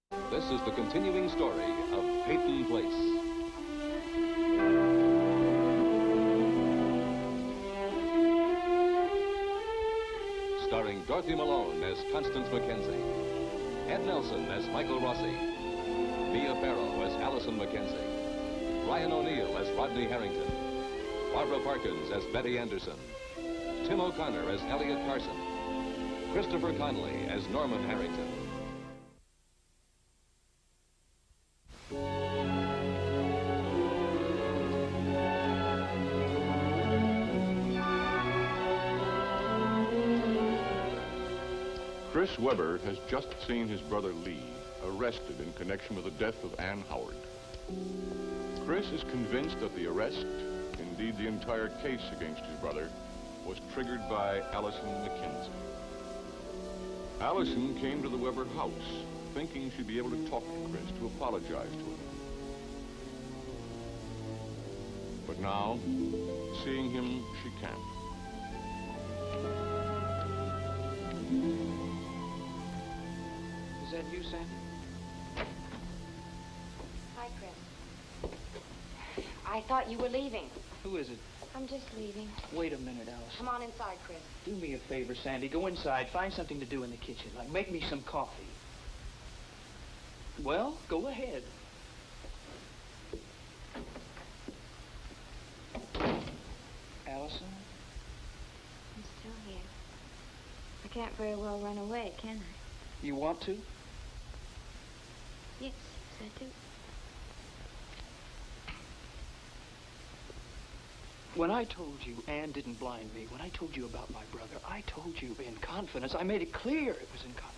This is the continuing story of Peyton Place. Starring Dorothy Malone as Constance Mackenzie, Ed Nelson as Michael Rossi, Mia Farrow as Allison Mackenzie, Ryan O'Neill as Rodney Harrington, Barbara Parkins as Betty Anderson, Tim O'Connor as Elliot Carson, Christopher Conley as Norman Harrington. Chris Webber has just seen his brother Lee arrested in connection with the death of Ann Howard. Chris is convinced that the arrest, indeed the entire case against his brother, was triggered by Allison Mackenzie. Allison came to the Webber house thinking she'd be able to talk to Chris to apologize to him. But now, seeing him, she can't. Is that you, Sandy? Hi, Chris. I thought you were leaving. Who is it? I'm just leaving. Wait a minute, Allison. Come on inside, Chris. Do me a favor, Sandy. Go inside. Find something to do in the kitchen. Like make me some coffee. Well, go ahead. Allison? I'm still here. I can't very well run away, can I? You want to? Yes, I do. When I told you Anne didn't blind me, when I told you about my brother, I told you in confidence. I made it clear it was in confidence.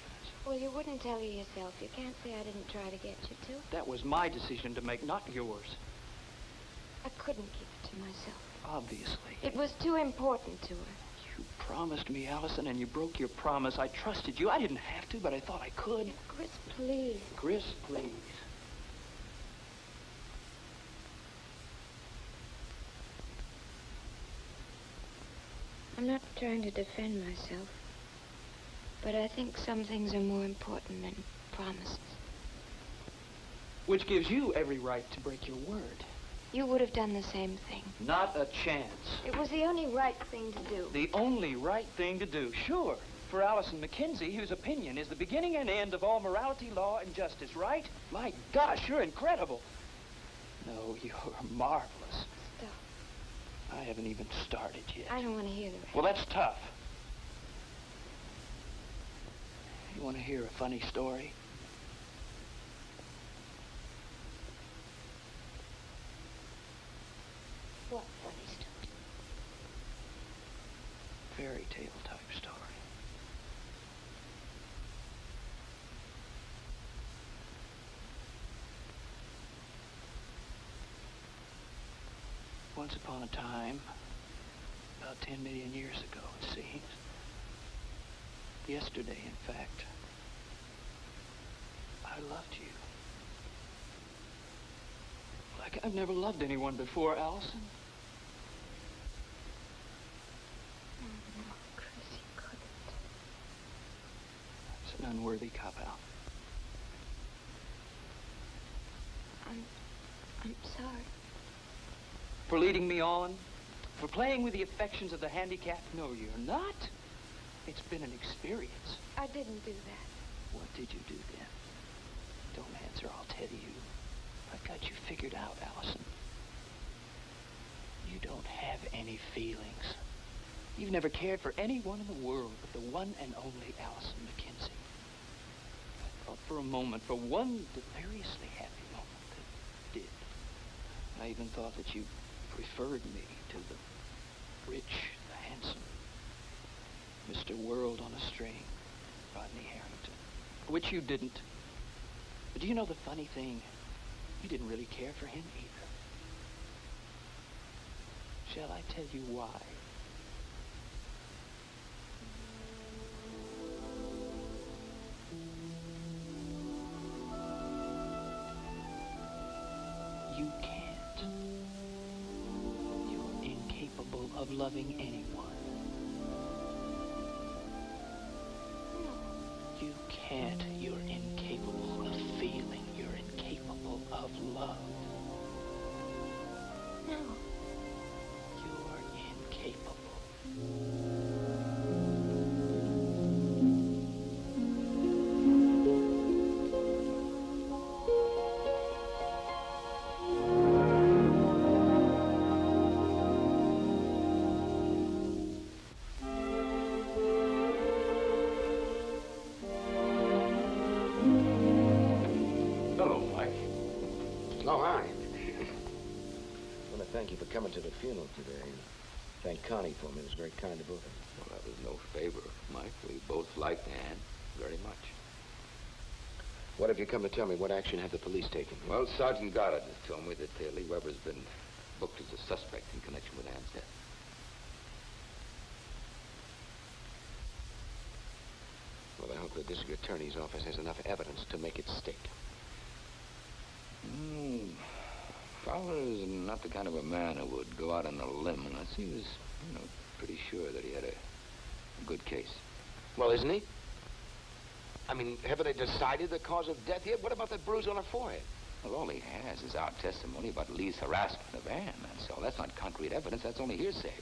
Well, you wouldn't tell you yourself. You can't say I didn't try to get you to. That was my decision to make, not yours. I couldn't keep it to myself. Obviously. It was too important to her. You promised me, Allison, and you broke your promise. I trusted you. I didn't have to, but I thought I could. Chris, please. Chris, please. I'm not trying to defend myself, but I think some things are more important than promises. Which gives you every right to break your word. You would have done the same thing. Not a chance. It was the only right thing to do. The only right thing to do, sure. For Allison Mackenzie, whose opinion is the beginning and end of all morality, law, and justice, right? My gosh, you're incredible. No, you're marvelous. Stop. I haven't even started yet. I don't want to hear the rest. Well, that's tough. You want to hear a funny story? What funny story? Fairy tale type story. Once upon a time, about 10 million years ago, it seems. Yesterday, in fact, I loved you. Like I've never loved anyone before, Allison. No, Chris, you couldn't. It's an unworthy cop-out. I'm sorry. For leading me on? For playing with the affections of the handicapped? No, you're not. It's been an experience. I didn't do that. What did you do then? Don't answer, I'll tell you. I've got you figured out, Allison. You don't have any feelings. You've never cared for anyone in the world but the one and only Allison Mackenzie. I thought for a moment, for one deliriously happy moment, that you did. I even thought that you preferred me to the rich, the handsome, Mr. World on a string, Rodney Harrington, which you didn't. But do you know the funny thing? You didn't really care for him either. Shall I tell you why? You can't. You're incapable of loving anyone. You can't. You're incapable of feeling. Oh, hi. I want to thank you for coming to the funeral today. Thank Connie for me. It was very kind of both of you. Well, that was no favor, Mike. We both liked Anne very much. What have you come to tell me? What action have the police taken? Well, Sergeant Goddard has told me that Lee Weber's been booked as a suspect in connection with Anne's death. Well, I hope the district attorney's office has enough evidence to make it stick. Fowler is not the kind of a man who would go out on a limb unless he was, pretty sure that he had a good case. Well, isn't he? I mean, haven't they decided the cause of death yet? What about that bruise on her forehead? Well, all he has is our testimony about Lee's harassment of Anne, that's all. That's not concrete evidence. That's only hearsay.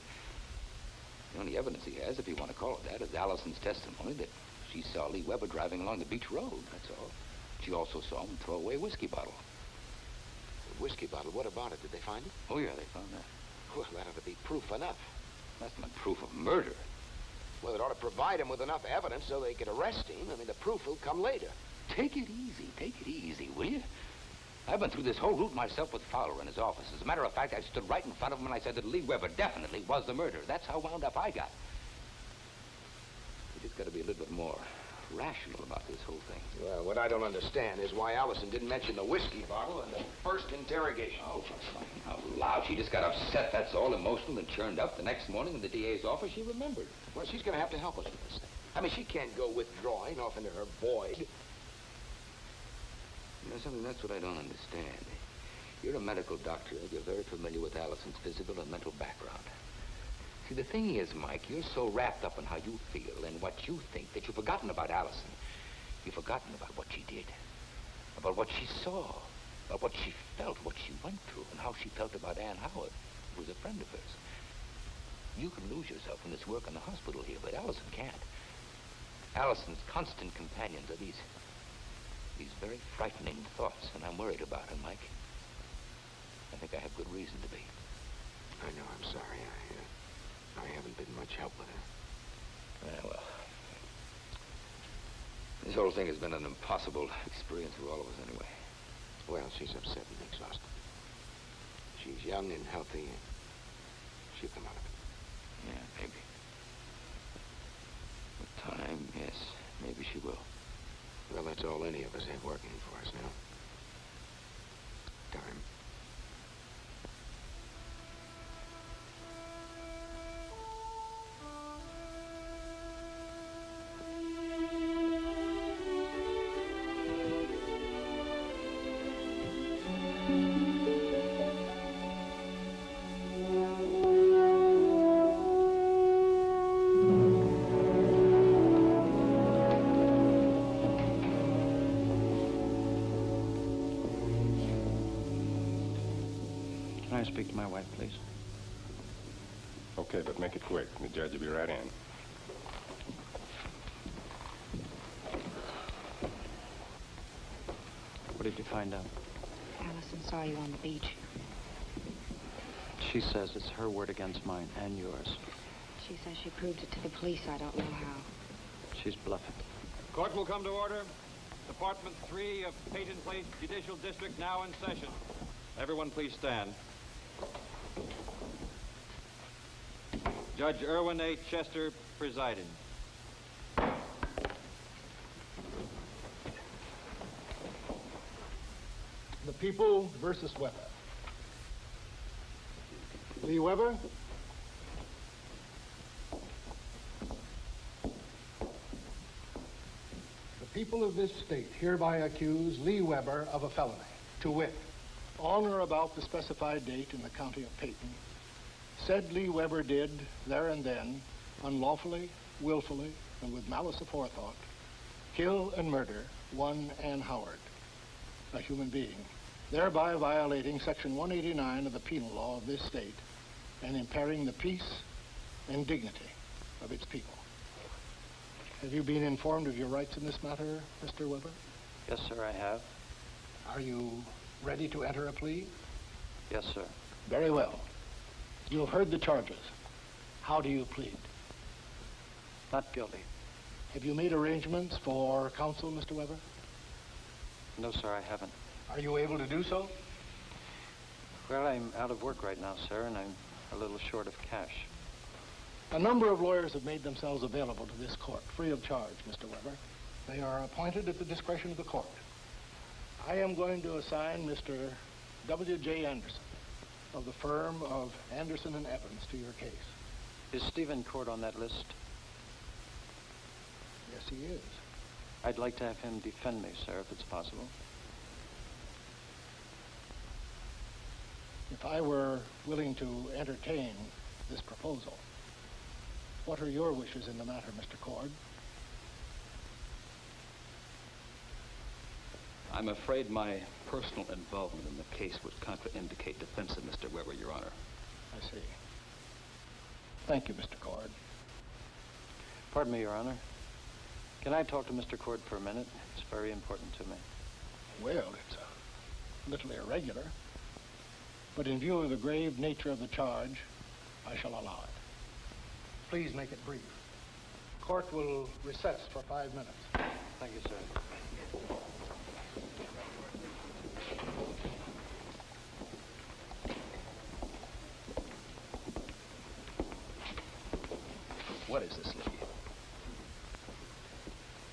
The only evidence he has, if you want to call it that, is Allison's testimony that she saw Lee Weber driving along the beach road, that's all. She also saw him throw away a whiskey bottle. A whiskey bottle? What about it? Did they find it? Oh, yeah, they found that. Well, that ought to be proof enough. That's not proof of murder. Well, it ought to provide him with enough evidence so they could arrest him. I mean, the proof will come later. Take it easy, will you? I've been through this whole route myself with Fowler in his office. As a matter of fact, I stood right in front of him and I said that Lee Weber definitely was the murderer. That's how wound up I got. You just got to be a little bit more rational about this whole thing. Well, what I don't understand is why Allison didn't mention the whiskey bottle in the first interrogation. Oh, for crying out loud. She just got upset, that's all, emotional, and churned up. The next morning in the DA's office, she remembered. Well, she's going to have to help us with this thing. I mean, she can't go withdrawing off into her void. You know something, that's what I don't understand. You're a medical doctor, and you're very familiar with Allison's physical and mental background. See, the thing is, Mike, you're so wrapped up in how you feel and what you think that you've forgotten about Allison. You've forgotten about what she did, about what she saw, about what she felt, what she went through, and how she felt about Ann Howard, who was a friend of hers. You can lose yourself in this work in the hospital here, but Allison can't. Allison's constant companions are these very frightening thoughts, and I'm worried about her, Mike. I think I have good reason to be. I know, I'm sorry. I haven't been much help with her. Yeah, well, this whole thing has been an impossible experience for all of us anyway. Well, she's upset and exhausted. She's young and healthy, and she'll come out of it. Yeah, maybe. With time, yes, maybe she will. Well, that's all any of us have working for us now. Time. Can I speak to my wife, please? Okay, but make it quick. The judge will be right in. What did you find out? Allison saw you on the beach. She says it's her word against mine and yours. She says she proved it to the police. I don't know how. She's bluffing. Court will come to order. Department 3 of Peyton Place Judicial District now in session. Everyone please stand. Judge Irwin A. Chester presiding. The People versus Weber. Lee Weber? The people of this state hereby accuse Lee Weber of a felony, to wit, on or about the specified date in the county of Peyton, said Lee Weber did, there and then, unlawfully, willfully, and with malice aforethought, kill and murder one Ann Howard, a human being, thereby violating Section 189 of the Penal Law of this state and impairing the peace and dignity of its people. Have you been informed of your rights in this matter, Mr. Weber? Yes, sir, I have. Are you ready to enter a plea? Yes, sir. Very well. You have heard the charges. How do you plead? Not guilty. Have you made arrangements for counsel, Mr. Weber? No, sir, I haven't. Are you able to do so? Well, I'm out of work right now, sir, and I'm a little short of cash. A number of lawyers have made themselves available to this court, free of charge, Mr. Weber. They are appointed at the discretion of the court. I am going to assign Mr. W.J. Anderson of the firm of Anderson and Evans to your case. Is Stephen Court on that list? Yes, he is. I'd like to have him defend me, sir, if it's possible. If I were willing to entertain this proposal, what are your wishes in the matter, Mr. Cord? I'm afraid my personal involvement in the case would contraindicate defense of Mr. Weber, Your Honor. I see. Thank you, Mr. Cord. Pardon me, Your Honor. Can I talk to Mr. Cord for a minute? It's very important to me. Well, it's a little irregular, but in view of the grave nature of the charge, I shall allow it. Please make it brief. Court will recess for 5 minutes. Thank you, sir. What is this, Lee?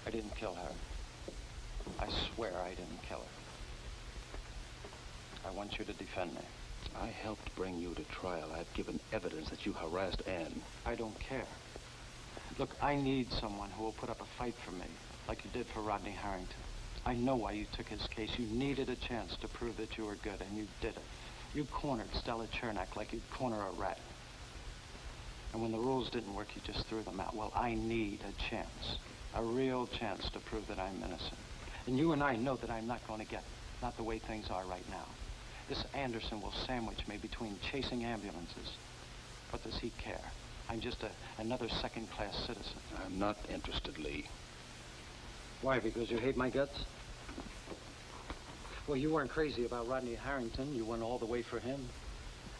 I didn't kill her. I swear I didn't kill her. I want you to defend me. I helped bring you to trial. I've given evidence that you harassed Anne. I don't care. Look, I need someone who will put up a fight for me, like you did for Rodney Harrington. I know why you took his case. You needed a chance to prove that you were good, and you did it. You cornered Stella Chernak like you'd corner a rat. And when the rules didn't work, you just threw them out. Well, I need a chance, a real chance to prove that I'm innocent. And you and I know that I'm not going to get it, not the way things are right now. This Anderson will sandwich me between chasing ambulances. What does he care? I'm just another second-class citizen. I'm not interested, Lee. Why, because you hate my guts? Well, you weren't crazy about Rodney Harrington. You went all the way for him.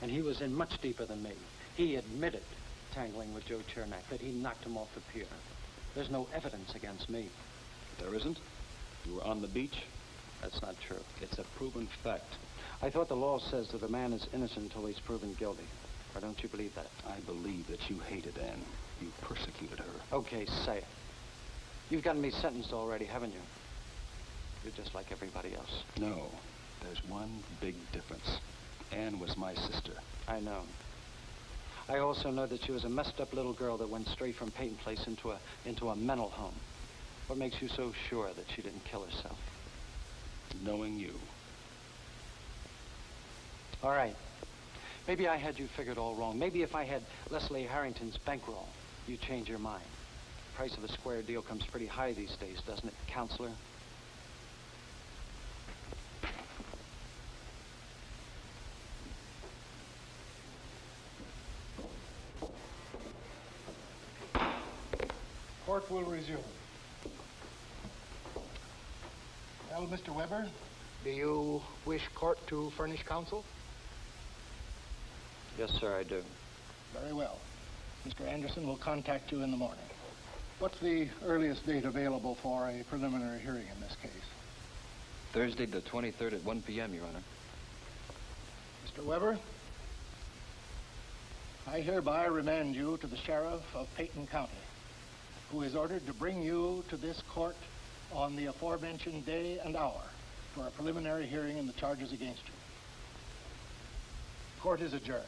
And he was in much deeper than me. He admitted tangling with Joe Chernak, that he knocked him off the pier. There's no evidence against me. There isn't? You were on the beach? That's not true. It's a proven fact. I thought the law says that a man is innocent until he's proven guilty. Or don't you believe that? I believe that you hated Anne. You persecuted her. Okay, say it. You've gotten me sentenced already, haven't you? You're just like everybody else. No. There's one big difference. Anne was my sister. I know. I also know that she was a messed up little girl that went straight from Peyton Place into a mental home. What makes you so sure that she didn't kill herself? Knowing you. All right. Maybe I had you figured all wrong. Maybe if I had Leslie Harrington's bankroll, you'd change your mind. The price of a square deal comes pretty high these days, doesn't it, counselor? Court will resume. Well, Mr. Weber, do you wish court to furnish counsel? Yes, sir, I do. Very well. Mr. Anderson will contact you in the morning. What's the earliest date available for a preliminary hearing in this case? Thursday the 23rd at 1 p.m., Your Honor. Mr. Weber, I hereby remand you to the sheriff of Peyton County, who is ordered to bring you to this court on the aforementioned day and hour for a preliminary hearing in the charges against you. Court is adjourned.